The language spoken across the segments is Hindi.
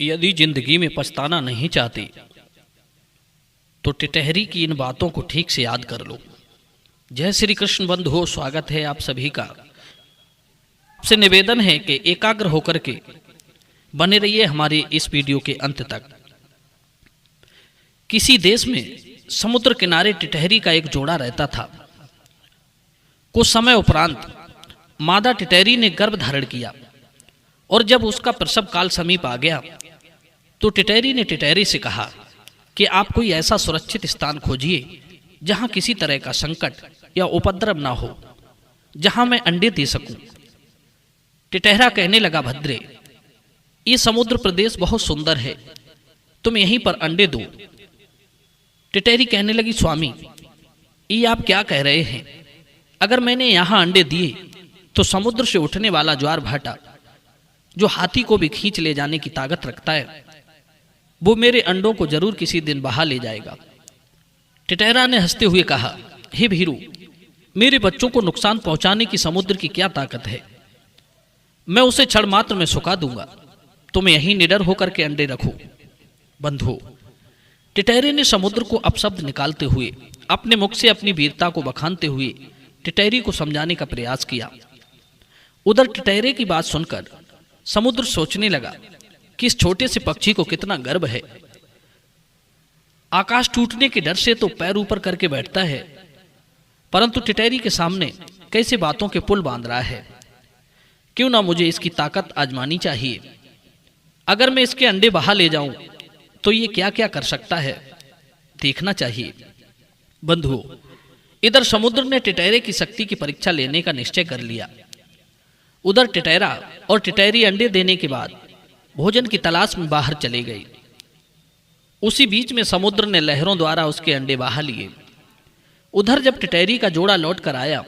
यदि जिंदगी में पछताना नहीं चाहते तो टिटहरी की इन बातों को ठीक से याद कर लो। जय श्री कृष्ण बंधुओं, स्वागत है आप सभी का। आपसे निवेदन है कि एकाग्र होकर के बने रहिए हमारे इस वीडियो के अंत तक। किसी देश में समुद्र किनारे टिटहरी का एक जोड़ा रहता था। कुछ समय उपरांत मादा टिटहरी ने गर्भ धारण किया और जब उसका प्रसव काल समीप आ गया तो टिटहरी ने टिटहरी से कहा कि आप कोई ऐसा सुरक्षित स्थान खोजिए जहां किसी तरह का संकट या उपद्रव ना हो, जहां मैं अंडे दे सकूं। टिटहरा कहने लगा, भद्रे, ये समुद्र प्रदेश बहुत सुंदर है, तुम यहीं पर अंडे दो। टिटहरी कहने लगी, स्वामी, ये आप क्या कह रहे हैं? अगर मैंने यहां अंडे दिए तो समुद्र से उठने वाला ज्वार भाटा, जो हाथी को भी खींच ले जाने की ताकत रखता है, वो मेरे अंडों को जरूर किसी दिन बहा ले जाएगा। टिटहरा ने हंसते हुए कहा, हे भीरू, मेरे बच्चों को नुकसान पहुंचाने की समुद्र की क्या ताकत है? मैं उसे क्षण मात्र में सुखा दूंगा। तुम यहीं निडर होकर के अंडे रखो। बंधुओं, टिटहरे ने समुद्र को अपशब्द निकालते हुए, अपने मुख से अपनी वीरता को बखानते हुए टिटहरी को समझाने का प्रयास किया। उधर टिटहरे की बात सुनकर समुद्र सोचने लगा कि इस छोटे से पक्षी को कितना गर्व है। आकाश टूटने के डर से तो पैर ऊपर करके बैठता है, परंतु टिटहरी के सामने कैसे बातों के पुल बांध रहा है। क्यों ना मुझे इसकी ताकत आजमानी चाहिए। अगर मैं इसके अंडे बहा ले जाऊं तो ये क्या क्या कर सकता है, देखना चाहिए। बंधुओं, इधर समुद्र ने टिटहरे की शक्ति की परीक्षा लेने का निश्चय कर लिया। उधर टिटहरा और टिटहरी अंडे देने के बाद भोजन की तलाश में बाहर चले गई। उसी बीच में समुद्र ने लहरों द्वारा उसके अंडे बहा लिए। उधर जब टिटहरी का जोड़ा लौट कर आया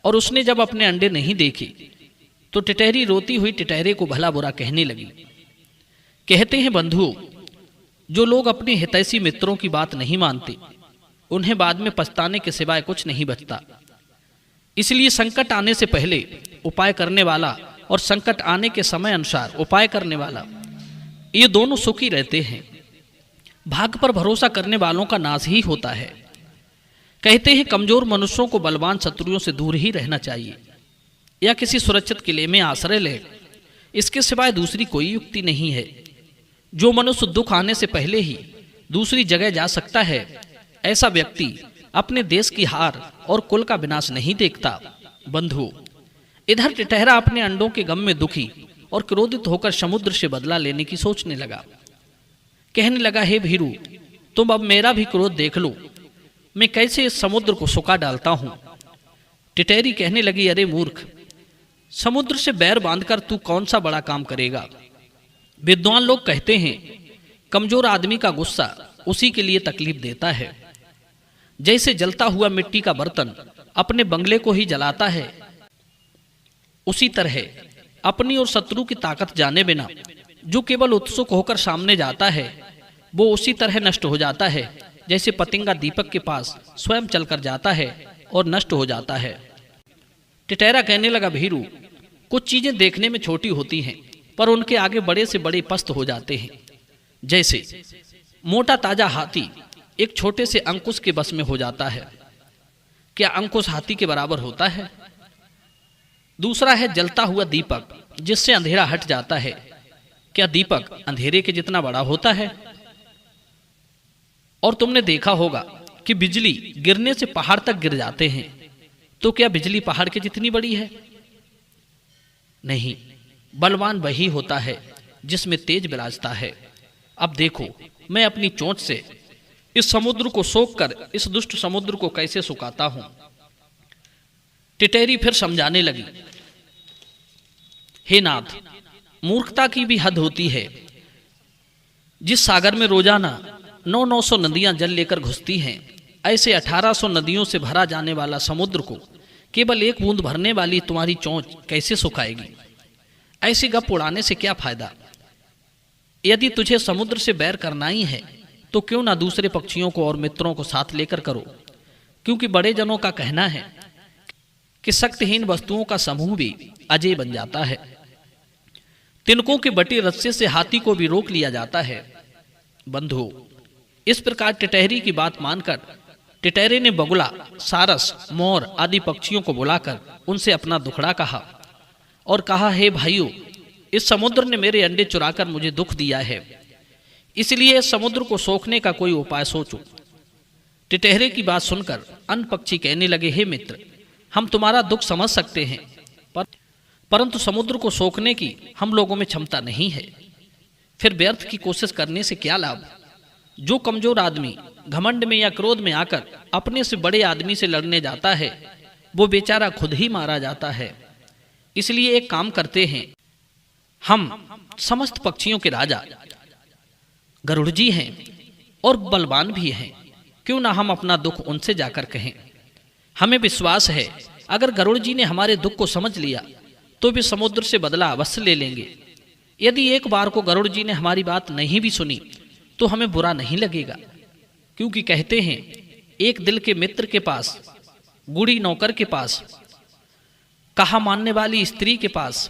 और उसने जब अपने अंडे नहीं देखे तो टिटहरी रोती हुई टिटहरे को भला बुरा कहने लगी। कहते हैं बंधुओं, जो लोग अपने हितैषी मित्रों की बात नहीं मानते, उन्हें बाद में पछताने के सिवाय कुछ नहीं बचता। इसलिए संकट आने से पहले उपाय करने वाला और संकट आने के समय अनुसार उपाय करने वाला, ये दोनों सुखी रहते हैं। भाग्य पर भरोसा करने वालों का नाश ही होता है। कहते हैं कमजोर मनुष्यों को बलवान शत्रुओं से दूर ही रहना चाहिए या किसी सुरक्षित किले में आश्रय ले। इसके सिवाय दूसरी कोई युक्ति नहीं है। जो मनुष्य दुख आने से पहले ही दूसरी जगह जा सकता है, ऐसा व्यक्ति अपने देश की हार और कुल का विनाश नहीं देखता। बंधु, इधर टिटहरा अपने अंडों के गम में दुखी और क्रोधित होकर समुद्र से बदला लेने की सोचने लगा। कहने लगा, हे भीरू, तुम अब मेरा भी क्रोध देख लो, मैं कैसे इस समुद्र को सुखा डालता हूं। टिटहरी कहने लगी, अरे मूर्ख, समुद्र से बैर बांधकर तू कौन सा बड़ा काम करेगा। विद्वान लोग कहते हैं कमजोर आदमी का गुस्सा उसी के लिए तकलीफ देता है। जैसे जलता हुआ मिट्टी का बर्तन अपने बंगले को ही जलाता है, उसी तरह अपनी और शत्रु की ताकत जाने बिना जो केवल उत्सुक होकर सामने जाता है, वो उसी तरह नष्ट हो जाता है जैसे पतंगा दीपक के पास स्वयं चलकर जाता है और नष्ट हो जाता है। टिटहरा कहने लगा, भीरू, कुछ चीजें देखने में छोटी होती हैं पर उनके आगे बड़े से बड़े पस्त हो जाते हैं। जैसे मोटा ताजा हाथी एक छोटे से अंकुश के बस में हो जाता है। क्या अंकुश हाथी के बराबर होता है? दूसरा है जलता हुआ दीपक, जिससे अंधेरा हट जाता है। क्या दीपक अंधेरे के जितना बड़ा होता है? और तुमने देखा होगा कि बिजली गिरने से पहाड़ तक गिर जाते हैं, तो क्या बिजली पहाड़ के जितनी बड़ी है? नहीं, बलवान वही होता है जिसमें तेज विराजता है। अब देखो, मैं अपनी चोंच से इस समुद्र को सोख कर इस दुष्ट समुद्र को कैसे सुखाता हूं। टिटहरी फिर समझाने लगी, हे नाथ, मूर्खता की भी हद होती है। जिस सागर में रोजाना 900 नदियां जल लेकर घुसती हैं, ऐसे 1800 नदियों से भरा जाने वाला समुद्र को केवल एक बूंद भरने वाली तुम्हारी चोंच कैसे सुखाएगी? ऐसी गप उड़ाने से क्या फायदा? यदि तुझे समुद्र से बैर करना ही है तो क्यों ना दूसरे पक्षियों को और मित्रों को साथ लेकर करो, क्योंकि बड़े जनों का कहना है कि शक्तिहीन वस्तुओं का समूह भी अजय बन जाता है। तिनकों के बटे रस्से से हाथी को भी रोक लिया जाता है। बंधु, इस प्रकार टिटहरी की बात मानकर टिटहरे ने बगुला, सारस, मोर आदि पक्षियों को बुलाकर उनसे अपना दुखड़ा कहा और कहा, हे भाइयों, इस समुद्र ने मेरे अंडे चुराकर मुझे दुख दिया है, इसलिए इस समुद्र को सोखने का कोई उपाय सोचो। टिटहरे की बात सुनकर अन्य पक्षी कहने लगे, हे मित्र, हम तुम्हारा दुख समझ सकते हैं, परंतु समुद्र को सोखने की हम लोगों में क्षमता नहीं है। फिर व्यर्थ की कोशिश करने से क्या लाभ। जो कमजोर आदमी घमंड में या क्रोध में आकर अपने से बड़े आदमी से लड़ने जाता है, वो बेचारा खुद ही मारा जाता है। इसलिए एक काम करते हैं, हम समस्त पक्षियों के राजा गरुड़ जी हैं और बलवान भी हैं, क्यों ना हम अपना दुख उनसे जाकर कहें। हमें विश्वास है अगर गरुड़ जी ने हमारे दुख को समझ लिया तो भी समुद्र से बदला अवश्य ले लेंगे। यदि एक बार को गरुड़ जी ने हमारी बात नहीं भी सुनी तो हमें बुरा नहीं लगेगा, क्योंकि कहते हैं एक दिल के मित्र के पास, गुड़ी नौकर के पास, कहा मानने वाली स्त्री के पास,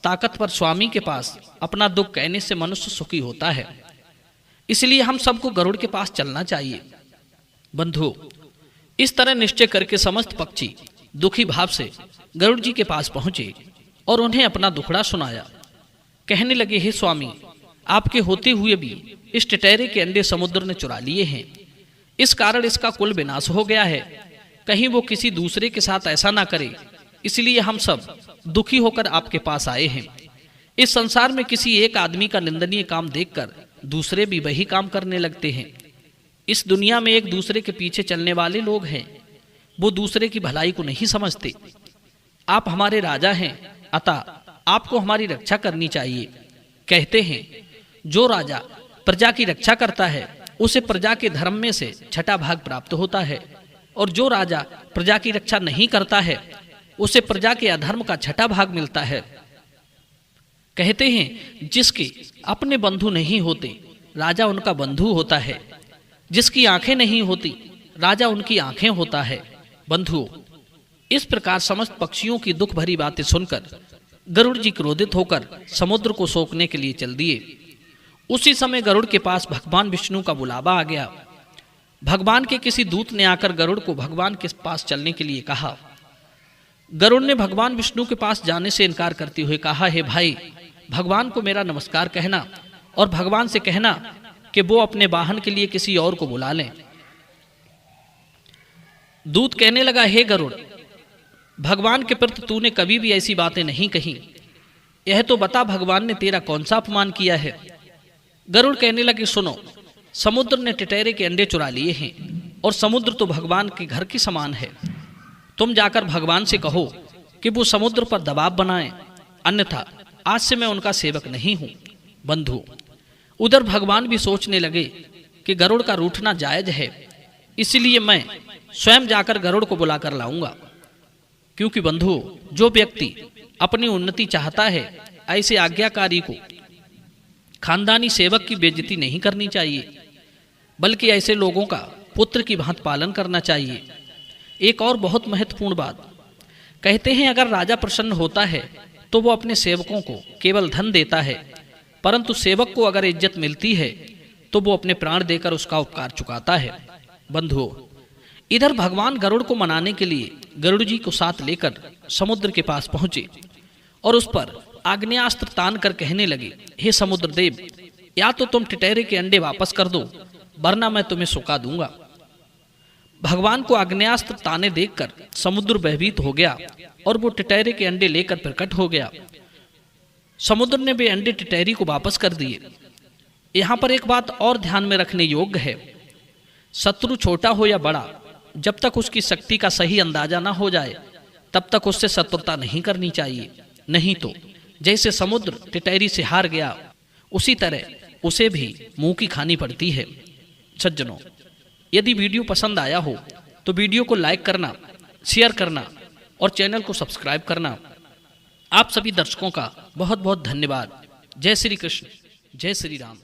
ताकतवर स्वामी के पास अपना दुख कहने से मनुष्य सुखी होता है। इसलिए हम सबको गरुड़ के पास चलना चाहिए। बंधु, इस तरह निश्चय करके समस्त पक्षी दुखी भाव से गरुड़ जी के पास पहुंचे और उन्हें अपना दुखड़ा सुनाया। कहने लगे, हे स्वामी, आपके होते हुए भी इस टिटहरे के अंडे समुद्र ने चुरा लिए हैं, इस कारण इसका कुल विनाश हो गया है। कहीं वो किसी दूसरे के साथ ऐसा ना करे, इसलिए हम सब दुखी होकर आपके पास आए हैं। इस संसार में किसी एक आदमी का निंदनीय काम देखकर दूसरे भी वही काम करने लगते हैं। इस दुनिया में एक दूसरे के पीछे चलने वाले लोग हैं, वो दूसरे की भलाई को नहीं समझते। आप हमारे राजा हैं, अतः आपको हमारी रक्षा करनी चाहिए। कहते हैं जो राजा प्रजा की रक्षा करता है उसे प्रजा के धर्म में से छठा भाग प्राप्त होता है, और जो राजा प्रजा की रक्षा नहीं करता है उसे प्रजा के अधर्म का छठा भाग मिलता है। कहते हैं जिसके अपने बंधु नहीं होते राजा उनका बंधु होता है, जिसकी आंखें नहीं होती राजा उनकी आंखें होता है। बंधुओं, इस प्रकार समस्त पक्षियों की दुख भरी बातें सुनकर गरुड़ जी क्रोधित होकर समुद्र को सोखने के लिए चल दिए। उसी समय गरुड़ के पास भगवान विष्णु का बुलावा आ गया। भगवान के किसी दूत ने आकर गरुड़ को भगवान के पास चलने के लिए कहा। गरुड़ ने भगवान विष्णु के पास जाने से इनकार करते हुए कहा, हे भाई, भगवान को मेरा नमस्कार कहना और भगवान से कहना कि वो अपने वाहन के लिए किसी और को बुला लें। दूत कहने लगा, हे गरुड़, भगवान के प्रति तूने कभी भी ऐसी बातें नहीं कही, यह तो बता भगवान ने तेरा कौन सा अपमान किया है। गरुड़ कहने लगे, सुनो, समुद्र ने टिटहरे के अंडे चुरा लिए हैं और समुद्र तो भगवान के घर के समान है। तुम जाकर भगवान से कहो कि वो समुद्र पर दबाव बनाएं, अन्यथा आज से मैं उनका सेवक नहीं हूं। बंधु, उधर भगवान भी सोचने लगे कि गरुड़ का रूठना जायज है, इसलिए मैं स्वयं जाकर गरुड़ को बुलाकर लाऊंगा। क्योंकि बंधु, जो व्यक्ति अपनी उन्नति चाहता है ऐसे आज्ञाकारी को खानदानी सेवक की बेइज्जती नहीं करनी चाहिए, बल्कि ऐसे लोगों का पुत्र की भांति पालन करना चाहिए। एक और बहुत महत्वपूर्ण बात, कहते हैं अगर राजा प्रसन्न होता है तो वो अपने सेवकों को केवल धन देता है, परंतु सेवक को अगर इज्जत मिलती है तो वो अपने प्राण देकर उसका उपकार चुकाता है। बंधुओं, इधर भगवान गरुड़ को मनाने के लिए गरुड़ जी को साथ लेकर समुद्र के पास पहुंचे और उस पर आग्नेयास्त्र तान कर कहने लगे, हे समुद्र देव, या तो तुम टिटहरे के अंडे वापस कर दो, वरना मैं तुम्हें सुखा दूंगा। भगवान को आग्नेयास्त्र ताने देखकर समुद्र भयभीत हो गया और वो टिटहरे के अंडे लेकर प्रकट हो गया। समुद्र ने वे अंडे टिटहरी को वापस कर दिए। यहां पर एक बात और ध्यान में रखने योग्य है, शत्रु छोटा हो या बड़ा, जब तक उसकी शक्ति का सही अंदाजा ना हो जाए तब तक उससे शत्रुता नहीं करनी चाहिए। नहीं तो जैसे समुद्र टिटहरी से हार गया, उसी तरह उसे भी मुंह की खानी पड़ती है। सज्जनों, यदि वीडियो पसंद आया हो तो वीडियो को लाइक करना, शेयर करना और चैनल को सब्सक्राइब करना। आप सभी दर्शकों का बहुत बहुत धन्यवाद। जय श्री कृष्ण, जय श्री राम।